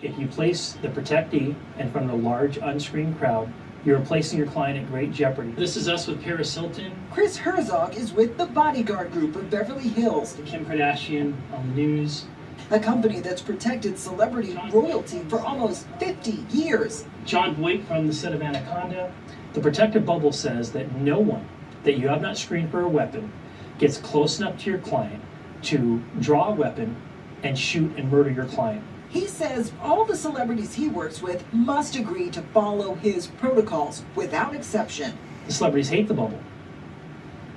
If you place the protectee in front of a large unscreened crowd, you're placing your client at great jeopardy. This is us with Paris Hilton. Kris Herzog is with the Bodyguard group of Beverly Hills. Kim Kardashian on the news. A company that's protected celebrity royalty for almost 50 years. John Boyd from the set of Anaconda. The protective bubble says that no one that you have not screened for a weapon gets close enough to your client to draw a weapon and shoot and murder your client. He says all the celebrities he works with must agree to follow his protocols without exception. The celebrities hate the bubble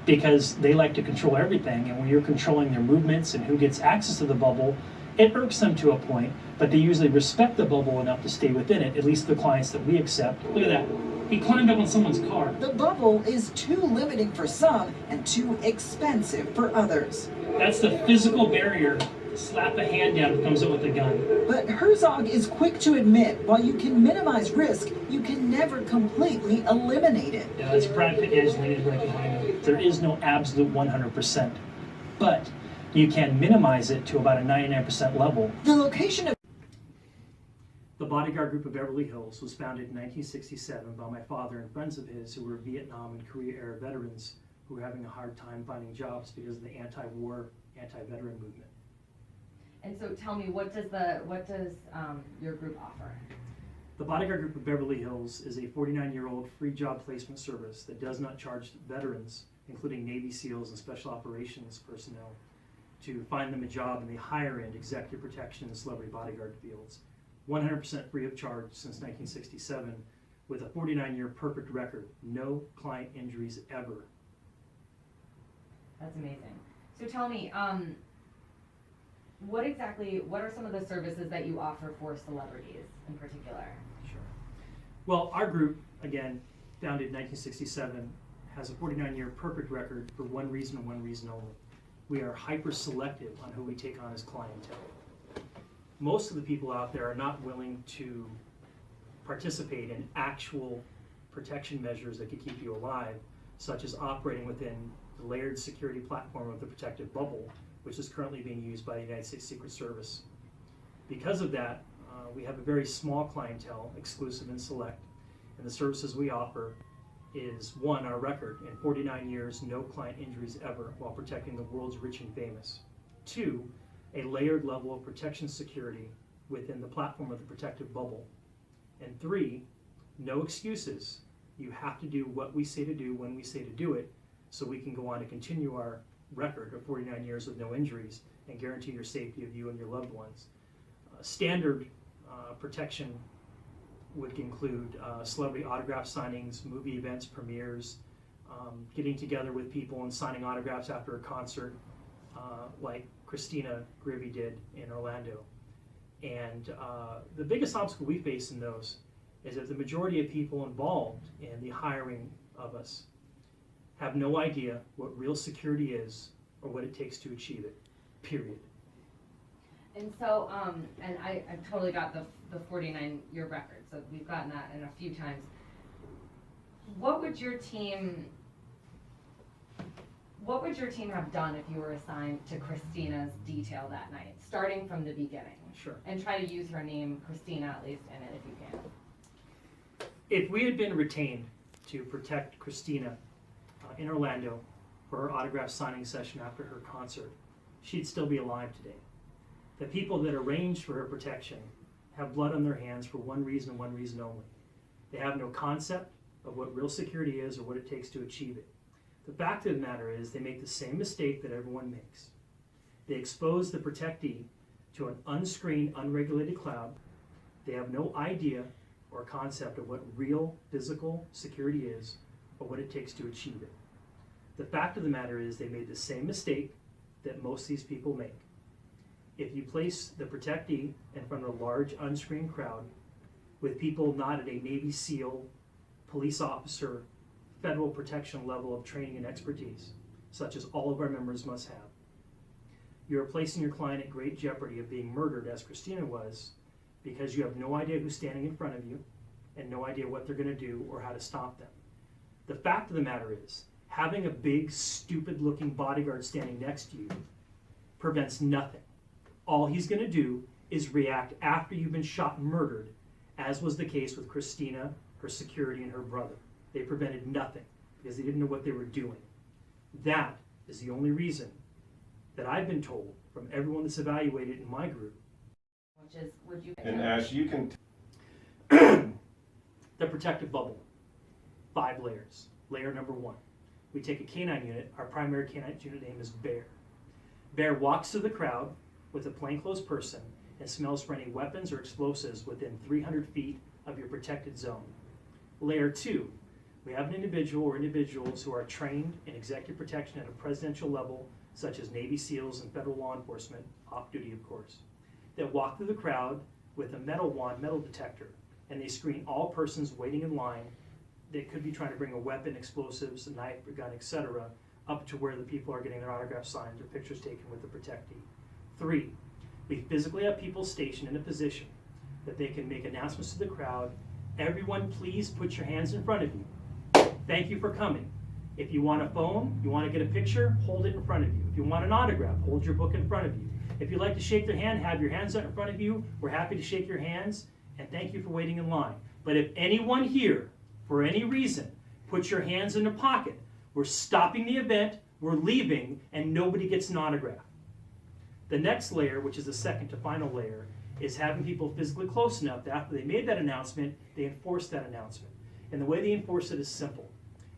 because they like to control everything, and when you're controlling their movements and who gets access to the bubble, it irks them to a point, but they usually respect the bubble enough to stay within it, at least the clients that we accept. Look at that. He climbed up on someone's car. The bubble is too limiting for some and too expensive for others. That's the physical barrier. Slap a hand down, it comes up with a gun. But Herzog is quick to admit, while you can minimize risk, you can never completely eliminate it. Yeah, that's Brad Pitt and Angelina right behind him. There is no absolute 100%, but you can minimize it to about a 99% level. The location of the Bodyguard group of Beverly Hills was founded in 1967 by my father and friends of his who were Vietnam and Korea-era veterans who were having a hard time finding jobs because of the anti-war, anti-veteran movement. And so tell me, what does your group offer? The Bodyguard group of Beverly Hills is a 49-year-old free job placement service that does not charge veterans, including Navy SEALs and Special Operations personnel, to find them a job in the higher-end executive protection and celebrity bodyguard fields. 100% free of charge since 1967, with a 49-year perfect record. No client injuries ever. That's amazing. So tell me, what are some of the services that you offer for celebrities in particular? Sure. Well, our group, again, founded in 1967, has a 49-year perfect record for one reason and one reason only. We are hyper-selective on who we take on as clientele. Most of the people out there are not willing to participate in actual protection measures that could keep you alive, such as operating within the layered security platform of the protective bubble, which is currently being used by the United States Secret Service. Because of that, we have a very small clientele, exclusive and select, and the services we offer is, one, our record, in 49 years, no client injuries ever while protecting the world's rich and famous. Two, a layered level of protection security within the platform of the protective bubble. And three, no excuses. You have to do what we say to do when we say to do it, so we can go on to continue our record of 49 years with no injuries and guarantee your safety of you and your loved ones. Standard protection would include celebrity autograph signings, movie events, premieres, getting together with people and signing autographs after a concert, like Christina Griffey did in Orlando. And the biggest obstacle we face in those is that the majority of people involved in the hiring of us have no idea what real security is or what it takes to achieve it, period. And so, and I totally got the 49-year record, so we've gotten that in a few times. What would your team have done if you were assigned to Christina's detail that night, starting from the beginning? Sure. And try to use her name, Christina, at least in it if you can. If we had been retained to protect Christina in Orlando for her autograph signing session after her concert, she'd still be alive today. The people that arranged for her protection have blood on their hands for one reason and one reason only. They have no concept of what real security is or what it takes to achieve it. The fact of the matter is they make the same mistake that everyone makes. They expose the protectee to an unscreened, unregulated cloud. They have no idea or concept of what real physical security is or what it takes to achieve it. The fact of the matter is they made the same mistake that most of these people make. If you place the protectee in front of a large unscreened crowd with people not at a Navy SEAL, police officer, federal protection level of training and expertise, such as all of our members must have, you are placing your client at great jeopardy of being murdered, as Christina was, because you have no idea who's standing in front of you and no idea what they're going to do or how to stop them. The fact of the matter is, having a big, stupid-looking bodyguard standing next to you prevents nothing. All he's going to do is react after you've been shot and murdered, as was the case with Christina, her security, and her brother. They prevented nothing because they didn't know what they were doing. That is the only reason that I've been told from everyone that's evaluated in my group. Which is, would you? And Ash, you can The protective bubble, 5 layers. Layer number 1, we take a canine unit. Our primary canine unit name is Bear. Bear walks through the crowd with a plainclothes person and smells for any weapons or explosives within 300 feet of your protected zone. Layer 2, we have an individual or individuals who are trained in executive protection at a presidential level, such as Navy SEALs and federal law enforcement, off duty of course, that walk through the crowd with a metal wand, metal detector, and they screen all persons waiting in line that could be trying to bring a weapon, explosives, a knife, a gun, etc., up to where the people are getting their autographs signed or pictures taken with the protectee. 3, we physically have people stationed in a position that they can make announcements to the crowd. Everyone, please put your hands in front of you. Thank you for coming. If you want a phone, you want to get a picture, hold it in front of you. If you want an autograph, hold your book in front of you. If you'd like to shake their hand, have your hands out in front of you. We're happy to shake your hands, and thank you for waiting in line. But if anyone here, for any reason, puts your hands in their pocket, we're stopping the event, we're leaving, and nobody gets an autograph. The next layer, which is the second to final layer, is having people physically close enough that after they made that announcement, they enforce that announcement. And the way they enforce it is simple.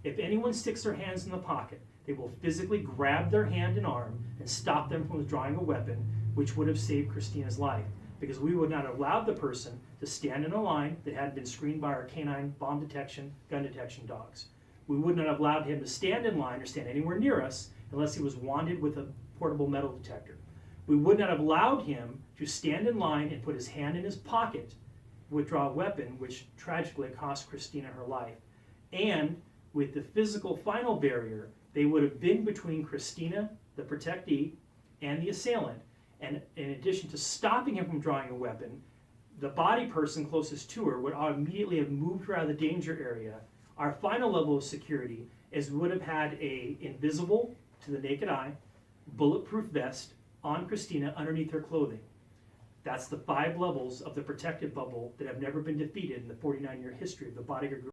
If anyone sticks their hands in the pocket, they will physically grab their hand and arm and stop them from withdrawing a weapon, which would have saved Christina's life, because we would not have allowed the person to stand in a line that had been screened by our canine bomb detection, gun detection dogs. We would not have allowed him to stand in line or stand anywhere near us unless he was wanded with a portable metal detector. We would not have allowed him to stand in line and put his hand in his pocket, withdraw a weapon, which tragically cost Christina her life. And with the physical final barrier, they would have been between Christina, the protectee, and the assailant. And in addition to stopping him from drawing a weapon, the body person closest to her would immediately have moved her out of the danger area. Our final level of security is we would have had a invisible to the naked eye, bulletproof vest on Christina underneath her clothing. That's the 5 levels of the protective bubble that have never been defeated in the 49-year history of the Bodyguard group.